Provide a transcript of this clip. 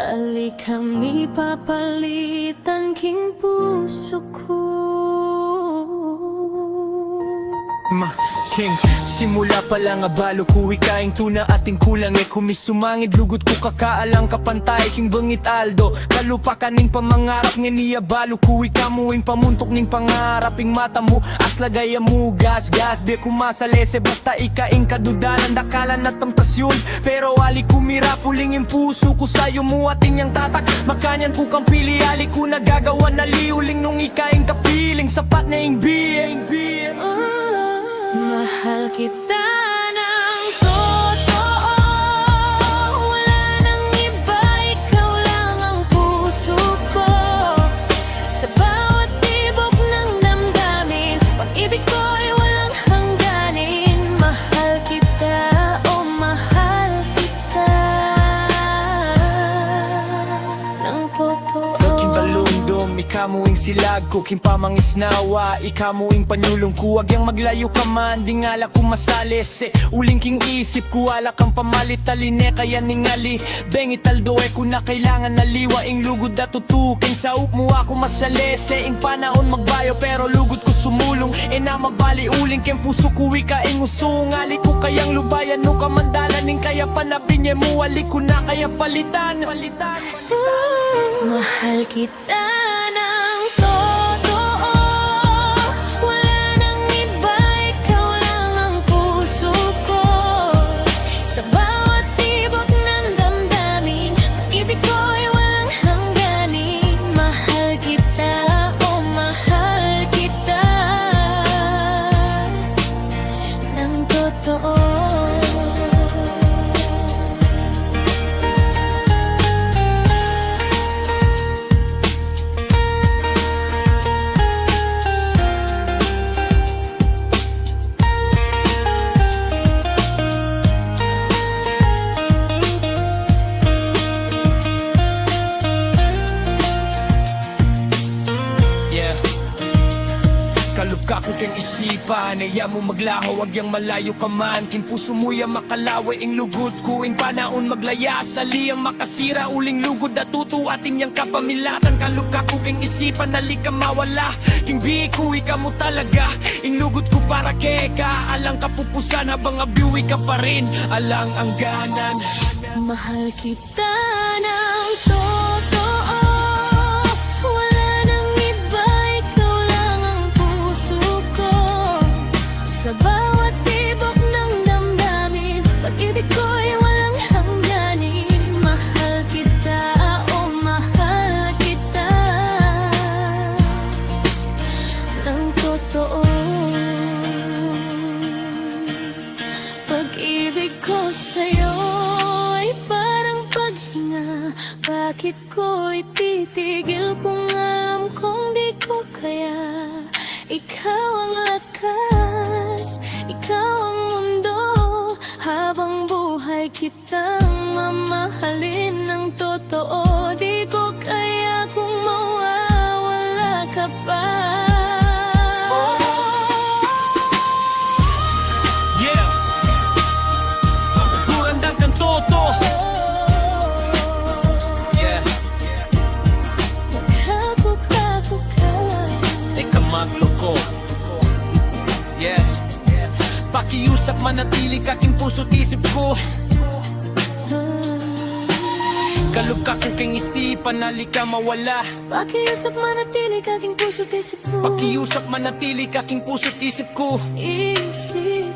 Balik kami papalitan king puso ko. King, simula pa lang abalo ko ikaing tuna ating kulang kumisumangid lugot ko kakaalang kapantay king bangit aldo kalupa kaning pamangarap nga niya balo ko ikamuing pamuntok ning pangarap ing mata mo aslagay mo gas be kumasalese basta ikaing kadudalan dakalan na temptasyon pero ali kumira puling yung puso ko sayo mo ating yang tatak makanyan ko kang pili ali ko nagagawa na liuling nung ikaing kapiling sapat na ing being Mahal kita ng totoo, wala nang iba, ikaw lang ang puso ko. Sa bawat tibok ng damdamin, pag-ibig ko'y walang hangganin. Mahal kita, oh mahal kita ng totoo. Kimbalundom, ikamuing silag ko, kimpamangisnawa, ikamuing panyulong ko, wag yang maglayo ka man, di ngala ko masalis uling king isip ko, wala kang pamalit taline, kaya ningali, bengi taldo ko na kailangan naliwa, ing lugod na tutuking, sa mo ako masalese, ing panahon magbayo, pero lugod ko sumulong, na magbali uling, king puso ko ikaing usung, ali ko kayang lubayan, no kamandalan, ing kaya panabinye mo, ali ko na kaya palitan. Mahal kita ng totoo, wala nang iba, ikaw lang ang puso ko. Sa bawat tibok ng damdamin, pag-ibig ko'y walang hangganin. Mahal kita, oh mahal kita ng totoo. Kalupka ko kang isipan,aya mo maglaho, wag yang malayo ka man. King puso mo yang makalawa, ing lugod ko, ing panaon maglaya, sali ang makasira, uling lugod na tutu, ating yang kapamilatan. Kalupka ko kang isipan, nali ka mawala, king biku, ikaw mo talaga, ing lugod ko para keka, alang kapupusan habang abiwi ka pa rin, alang ang ganan. Mahal kita ng totoo, wala nang iba, ikaw lang ang puso ko. Sa bawat tibok ng damdamin, pag-ibig ko'y walang hangganin. Mahal kita, oh mahal kita ng totoo. Pag-ibig ko sa'yo ay parang paghinga, bakit ko'y titigil kung alam kong di ko kaya? Ikaw ang lakas, ikaw ang mundo, habang buhay kitang mamahalin ng totoo. Di ko kaya kung mawawala ka pa. Yeah, kurandang kang toto. Yeah, Maghakuka-kuka, di ka magloko. Yeah, pakiusap manatili ka king puso't isip ko. Kalupka ko kang isipan, nali ka mawala. pakiusap manatili ka king puso't isip ko. Pakiusap manatili ka king puso't isip ko. Isip